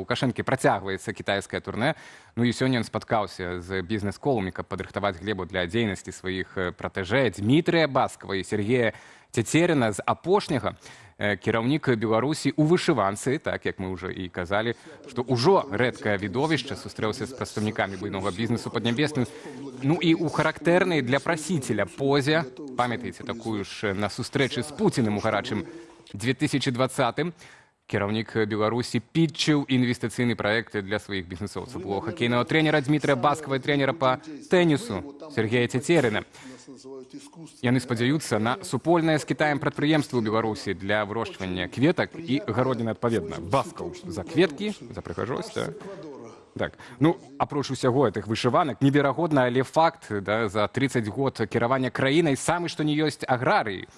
Лукашэнкі працягваецца кітайскае турнэ. Ну і сёння ён спаткаўся з бізнес-коламі, каб падрыхтаваць глебу для дзейнасці сваіх пратэжэ Дмітрыя Баскова і Сергея Цецерина. З апошняга кіраўнік Беларусі у вышыванцы, так як мы ўжо і казалі, што ўжо рэдкае відовішча, сустрэўся з прадстаўнікамі буйнога бізнесу Паднябесную. Ну і ў характэрнай для прасіцеля позе, памятаеце такую ж на сустрэчы з Пуціным у гарачым 2020-м, кіраўнік Беларусі пітчыў інвестыцыйны праект для сваіх бізнесоўцаў. Было хакейнага трэнера Дмітрия Баскова і трэнера па тэнісу Сергея Цецерина. Яны спадзяюцца на супольнае з Кітаем прадпрыемства ў Беларусі для вырошчвання кветак і гародніны адпаведна. Баскаў за кветкі, за прыгажосць, так. Ну, апроч усяго гэтых вышыванак, неверагодна, але факт, да, за 30 год кіравання краінай самы што не ёсць аграрыі.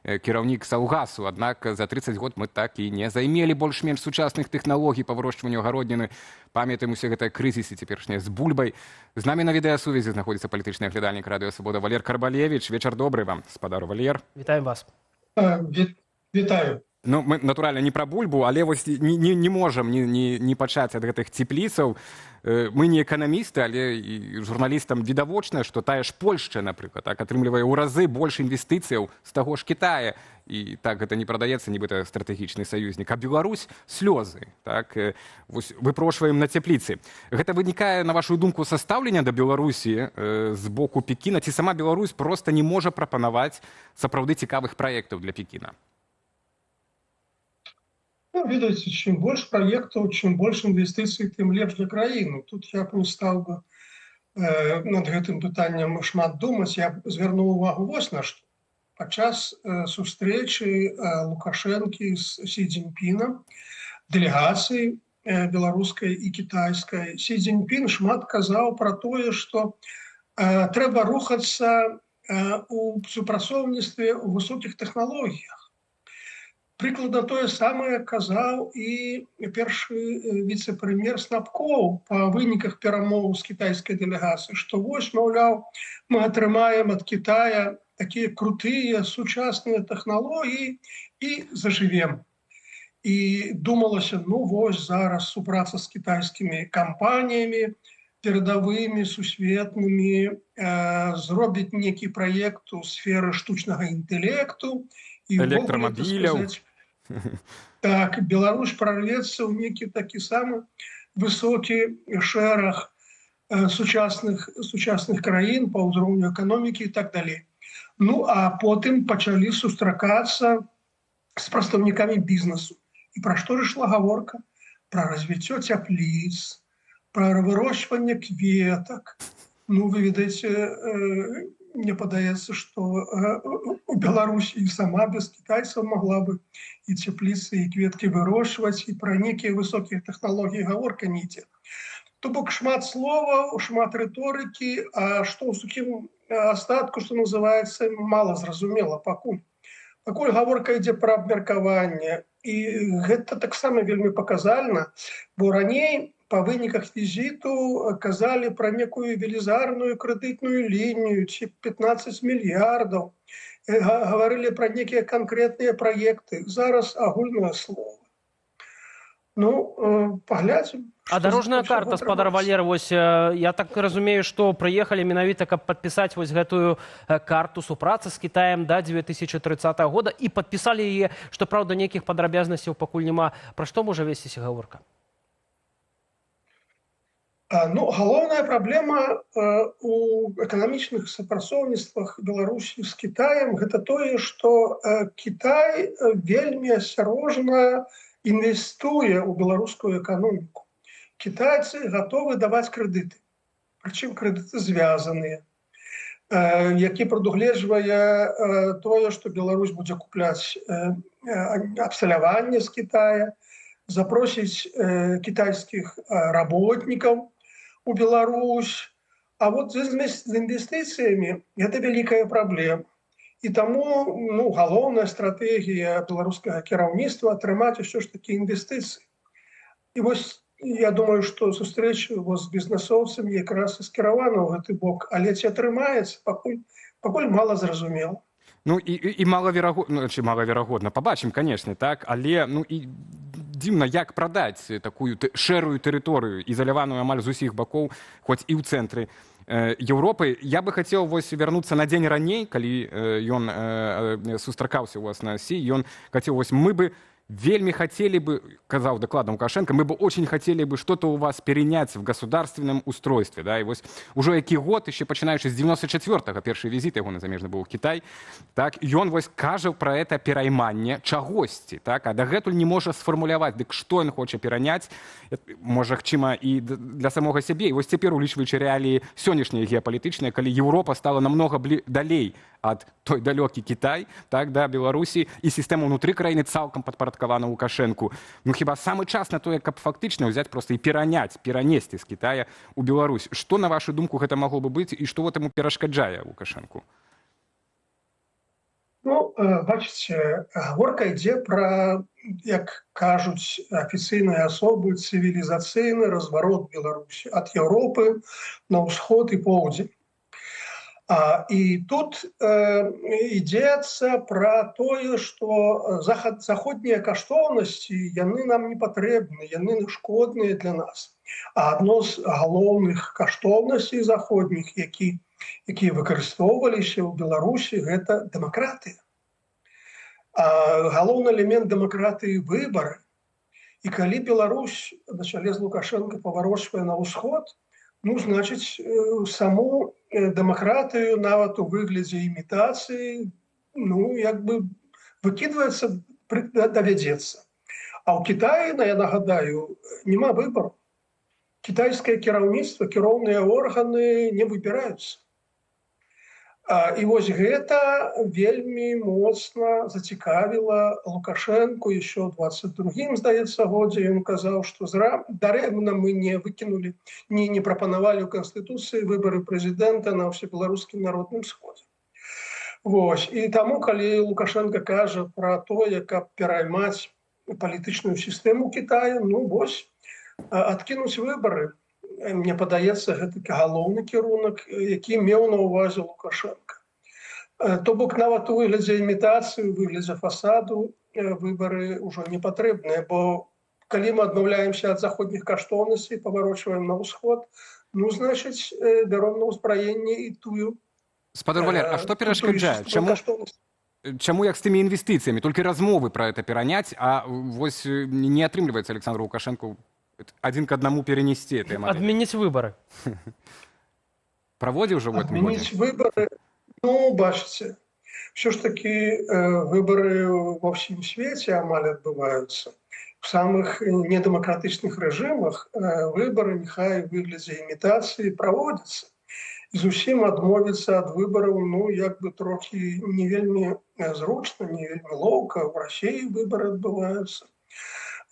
Кіраўнік Саўгасу, аднак за 30 год мы так і не займелі больш-менш сучасных тэхналогій па вырошчванню гародніны. Памятаем усе гэтыя крызісы цяперашнія з бульбай. З намі на відэасувязі знаходзіцца палітычны аглядальнік радыё Свабода Валер Карбалевіч. Вечар добры вам, спадар Валер. Вітаем вас. Вітаю. Ну, мы, натуральна, не пра бульбу, але вось не можам не пачаць ад гэтых цепліцаў. Мы не эканамісты, але і журналістам відавочна, што тая ж Польшча, напрыклад, так, атрымлівае ў разы больш інвестыцыяў з таго ж Кітая. І так гэта не прадаецца, нібыта стратэгічны саюзнік. А Беларусь слёзы, так, вось выпрошваем на цепліцы. Гэта вынікае, на вашу думку, са стаўлення да Беларусі з боку Пекіна, ці сама Беларусь проста не можа прапанаваць сапраўды цікавых праектаў для Пекіна? Ну, видите, чем больше проектов, чем больше инвестиций, тем лепш для краіны. Тут я б не стал бы над гэтым пытаннем шмат думаць. Я б звярнуў увагу вось на што. Падчас сустрэчы Лукашэнкі з Сі Цзіньпінам, дэлегацыі беларускай і кітайскай, Сі Цзіньпін шмат казаў пра тое, што трэба рухацца у супрацоўніцтве ў высокіх тэхналогіях. Прыкладна тое самае казаў і першы віцэ-прэм'ер Снапкоў па выніках перамоў з кітайскай дэлегацыі, што вось, маўляў, мы атрымаем ад Кітая такія крутыя сучасныя тэхналогіі і зажывем. І думалася, ну вось зараз супраца з кітайскімі кампаніямі, перадавымі, сусветнымі, зробіць некі праект у сферы штучнага інтэлекту, электрамабіляў. Так, Беларусь прорвецца ў некі такі самы высокі шэраг сучасных краін па ўзроўню эканомікі і так далей. Ну, а потым пачалі сустракацца з прадстаўнікамі бізнесу. І пра што ж ішла гаворка? Пра развіццё цяпліц, пра вырошчванне кветак. Ну, вы ведаеце, мне падаецца, што у Беларусі і сама без кітайцаў магла бы і цепліцы, і кветкі вырошчваць, і пра нейкія высокія тэхналогіі гаворка не ідзе. То бок шмат словаў, шмат рыторыкі, а што ў сухім астатку, што называецца, мала зразумела пакуль. Пакуль гаворка ідзе пра абмеркаванне. І гэта таксама вельмі паказальна, бо раней па выніках візіту казалі пра некую велізарную крэдытную лінію ці 15 мільярдаў. Гаварылі пра некія канкрэтныя праекты. Зараз агульнае слово. Ну, паглядзім. А дорожная карта, спадар Валер, вось, я так разумею, што прыехалі менавіта, каб падпісаць вось гэтую карту супрацы з Кітаем да 2030 года і падпісалі яе, што, праўда, нейкіх падрабязнасцяў пакуль няма. Пра што можа весціся гаворка? Ну, галоўная праблема у эканамічных супрацоўніцтвах Беларусі з Кітаем гэта тое, што Кітай вельмі асцярожна інвестуе ў беларускую эканоміку. Кітайцы гатовы даваць крэдыты, прычым крэдыты звязаныя, які прадугледжвае тое, што Беларусь будзе купляць абсталяванне з Кітая, запросіць кітайскіх работнікаў у Беларусь. А вот з інвестыцыямі гэта вялікая праблема. І таму, ну, галоўная стратэгія беларускага кіраўніцтва атрымаць усё ж такі інвестыцыі. І вось я думаю, што сустрэча з бізнесоўцамі якраз і скіравана ў гэты бок, але ці атрымаецца, пакуль мала зразумела. Ну і малаверагодна, пабачым, канешне, так, але ну і дзіўна, як прадаць такую шэрую тэрыторыю, ізаляваную амаль з усіх бакоў, хоць і ў цэнтры Еўропы. Я бы хацеў вось вярнуцца на дзень раней, калі ён сустракаўся ў вас на Асі, ён хацеў, вось мы бы вельми хотели бы, сказал докладом Лукашенко, мы бы очень хотели бы что-то у вас перенять в государственном устройстве. Да? И вот уже який год, еще починаючи з 94-го, перший візит його незамежны був у Китай, так, і ён вось кажа про это перайманне чагосьці, так, а дагэтуль не можа сфармуляваць, дык што ён хоча пераняць, можа, хчыма і для самога сябе. І вось цяпер, улічваючы рэаліі сённяшнія геапалітычныя, калі Еўропа стала намного далей ад той далёкі Кітай, так, да, Беларусі, і сістэма ўнутры краіны цалкам падпарадкавана Лукашэнку. Ну, хіба самы час на тое, каб фактычна ўзяць проста і перанесці з Кітая ў Беларусь. Што, на вашу думку, гэта магло бы быць, і што гэтаму перашкаджае Лукашэнку? Ну, бачыце, гаворка ідзе пра, як кажуць афіцыйныя асобы, цывілізацыйны разварот Беларусі ад Еўропы на ўсход і поўдзень. І тут ідзецца пра тое, што заходнія каштоўнасці, яны нам не патрэбны, яны шкодныя для нас. А адно з галоўных каштоўнасцей заходніх, якія выкарыстоўваліся ў Беларусі, гэта дэмакратыя. Галоўны элемент дэмакратыі – выбары. І калі Беларусь на чале з Лукашенко паварочвае на ўсход, ну, значыць, саму дэмакратыю нават у выглядзе імітацыі, ну, як бы выкідваецца, давядзецца. А ў Кітаі, я нагадаю, няма выбару. Кітайскае кіраўніцтва, кіроўныя органы не выбіраюцца. І вось гэта вельмі моцна зацікавіла Лукашэнку еще ў 22-м, здаецца, годзе. Ён казаў, што дарэмна мы не выкінулі, не прапанавалі ў Канстытуцыі выбары прэзідэнта на ўсебеларускім народным сходзе. Вось. І таму, калі Лукашенко кажа пра тое, каб пераймаць палітычную сістэму Кітая, ну, вось, адкінуць выбары. Мне падаецца, гэта галоўны кірунак, які меў на ўвазе Лукашенко. То бок нават у выглядзе імітацыі, у выглядзе фасаду выбары ўжо не патрэбныя, бо калі мы адмаўляемся ад заходніх каштоўнасцей, паварочваем на ўсход, ну, значыць, бяром на ўзбраенне і тую. Спадар Валер, а што перашкаджае? Чаму як з тымі інвестыцыямі? Толькі размовы пра гэта пераняць, а вось не атрымліваецца Александру Лукашенку один к одному перенести этой модели. Отменить выборы. Проводил уже в этом году? Отменить выборы, ну, бачите, все ж таки выборы во всем свете амаль отбываются. В самых недемократичных режимах выборы, нехай в выглядзе имитации, проводятся. И зусім адмовіцца ад выбораў, ну, як бы трохи не вельмі зручна, не вельмі лоўка. В России выборы отбываются.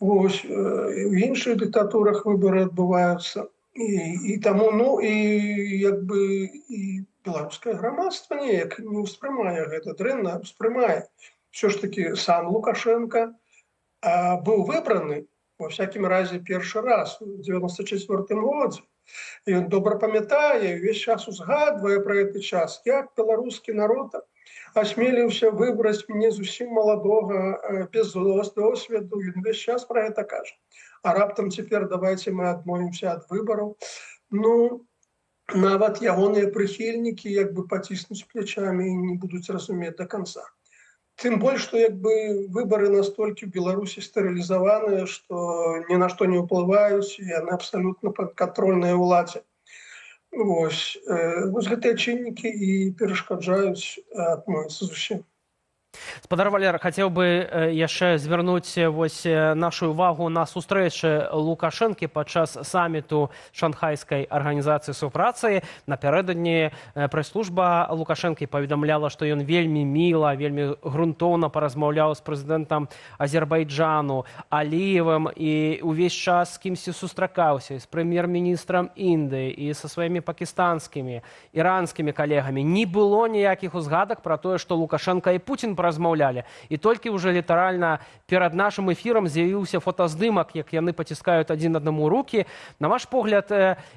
Вось, в іншых дыктатурах выборы адбываюцца. І таму, ну, і як бы і беларускае грамадства неяк не ўспрымае гэта, дрэнна ўспрымае. Все ж таки сам Лукашенко быў выбраны, во всякім разе, першы раз у 94-м годзе. І ён добра памятае, увесь час узгадвае пра гэты час, як беларускі народ асмеліўся выбраць мяне зусім маладога, без досведу, ён увесь час пра гэта кажа. А раптам цяпер давайце мы адмовімся ад выбараў. Ну, нават ягоныя прыхільнікі як бы паціснуць плечамі і не будуць разумець до конца. Тым больш, што як бы выбары настолькі ў Беларусі стэрылізаваныя, што ні на што не ўплываюць, яны абсалютна падкантрольныя ўладзе. Вось гэтыя чыннікі і перашкаджаюць адмовіцца зусім. Спадар Валер, хацеў бы яшчэ звярнуць вось нашу ўвагу на сустрэчы Лукашэнкі падчас саміту Шанхайскай арганізацыі супрацы. Напярэдадні прэс-служба Лукашэнкі паведамляла, што ён вельмі міла, вельмі грунтоўна паразмаўляў з прэзідэнтам Азербайджану Аліевым і ўвесь час з кімсьці сустракаўся, з прэм'ер-міністрам Індыі і са сваімі пакістанскімі, іранскімі калегамі. Не было ніякіх узгадак пра тое, што Лукашенко і Путін паразмаўлялі. І толькі ўжо літаральна перад нашым эфірам з'явіўся фотаздымак, як яны паціскаюць адзін аднаму рукі. На ваш погляд,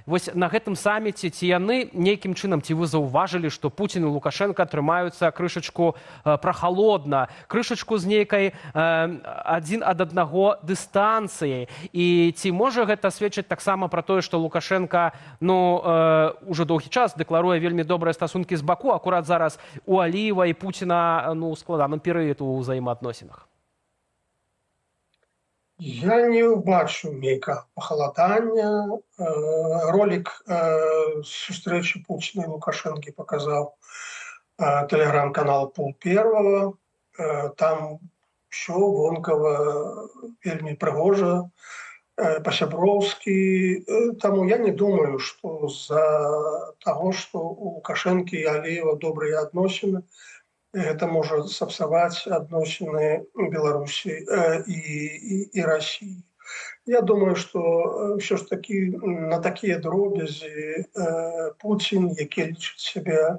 вось на гэтым саміце ці яны нейкім чынам, ці вы заўважылі, што Пуцін і Лукашенко трымаюцца крышачку прахалодна, крышачку з нейкай адзін ад аднаго дыстанцыяй. І ці можа гэта сведчыць таксама пра тое, што Лукашенко ўжо доўгі час дэкларуе вельмі добрыя стасункі з Баку, акурат зараз у Аліева і Пуціна складаны перыяд у ўзаемаадносінах? Я не убачу нейкага пахаладання. Ролик сустрэчы Пуціна і Лукашэнкі паказаў тэлеграм-канал Пул Первого. Там ўсё вонкава вельмі прыгожа, па-сяброўскі. Таму я не думаю, што з-за таго, што у Лукашэнкі і Аліева добрыя адносіны, гэта можа сапсаваць адносіны Беларусі і Расіі. Я думаю, што ўсё ж такі на такія дробязі Пуцін, які лічыць сябе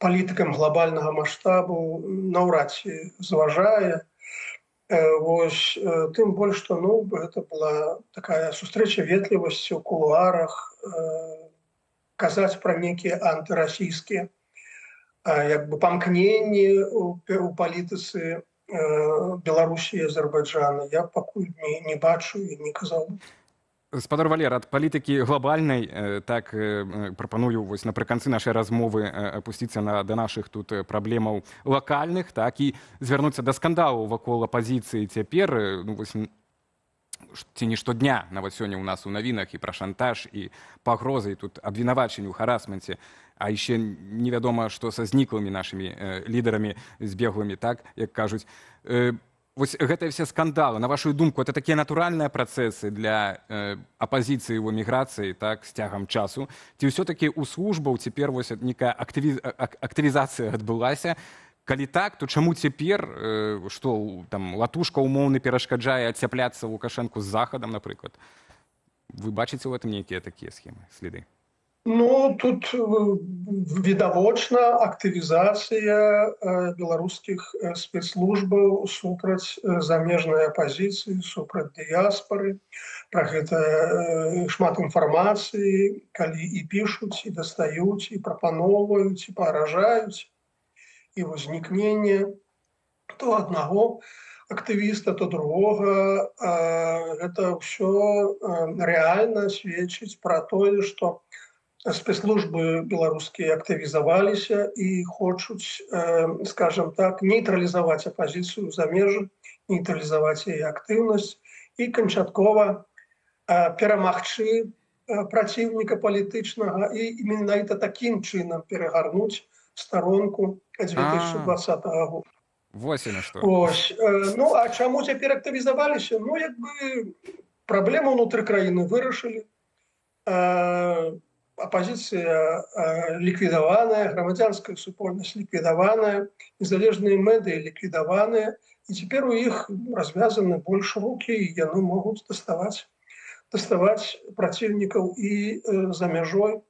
палітыкам глобальнага маштабу, наўрад ці зважае. Вось, тым больш, што гэта была такая сустрэча ветлівасці ў кулуарах, казаць пра нейкія антырасійскія памкненні ў палітыцы Беларусі і Азербайджана я пакуль не бачу і не казаў. Спадар Валер, ад палітыкі глобальнай так прапаную вось напрыканцы нашай размовы апусціцца да нашых тут праблемаў лакальных, так і звярнуцца да скандалу вакол апазіцыі цяпер, ці не штодня, нават сёння ў нас у навінах і пра шантаж, і пагрозы, і тут абвінавачанні ў харасменце, а яшчэ невядома, што са зніклымі нашымі лідарамі збеглымі, так, як кажуць. Вось гэтыя все скандалы, на вашу думку, это такія натуральныя працэсы для апазіцыі ў эміграцыі, так, з цягам часу? Ці ўсё-такі ў службаў цяпер вось нейкая актывізацыя адбылася? Калі так, то чаму цяпер, што там латушка ўмоўна перашкаджае адцяпляцца Лукашэнку з захадам, напрыклад? Вы бачыце ў гэтым нейкія такія схемы, сліды? Тут відавочна актывізацыя беларускіх спецслужбаў супраць замежнай апазіцыі, супраць дыяспары. Пра гэта шмат інфармацыі, калі і пішуць, і дастаюць, і прапаноўваюць, і паражаюць. І ўзнікненне то аднаго актывіста, то другога. Гэта ўсё рэальна сведчыць пра тое, што спецслужбы беларускія актывізаваліся і хочуць, скажем так, нейтралізаваць апазіцыю ў замежжы, нейтралізаваць яе актыўнасць і канчаткова перамагчы праціўніка палітычнага і менавіта такім чынам перагарнуць старонку 2020 года. Вось яно што. А чаму цяпер актывізаваліся? Праблему ўнутры краіны вырашылі. Апозіцыя ліквідаваная, грамадзянская супольнасць ліквідаваная, незалежныя медыі ліквідаваныя, і цяпер у іх развязаны больш рукі, і яны могуць даставаць праціўнікаў і за мяжой.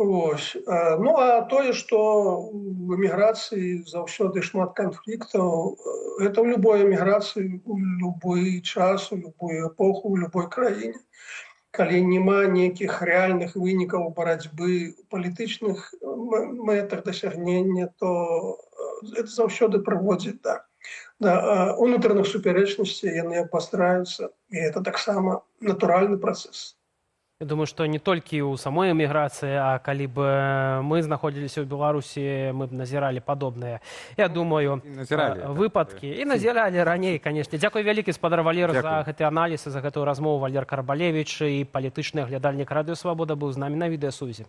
А тое, што в эміграцыі заўсёды шмат канфліктаў, гэта ў любой эміграцыі, у любой час, у любую эпоху, у любой краіне. Калі няма нейкіх рэальных вынікаў барацьбы ў палітычных мэтах дасягнення, то гэта заўсёды прыводзіць да унутраных супярэчнасцей, яны абвастраюцца, і гэта таксама натуральны працэс. Я думаю, што не толькі ў самой эміграцыі, а калі б мы знаходзіліся ў Беларусі, мы б назіралі падобныя, я думаю, выпадкі. І назіралі раней, канешне. Дзякуй вялікі, спадар Валер, за гэты аналіз і за гэтую размову. Валер Карбалевіч і палітычны аглядальнік Радыё Свабода быў з намі на відэасувязі.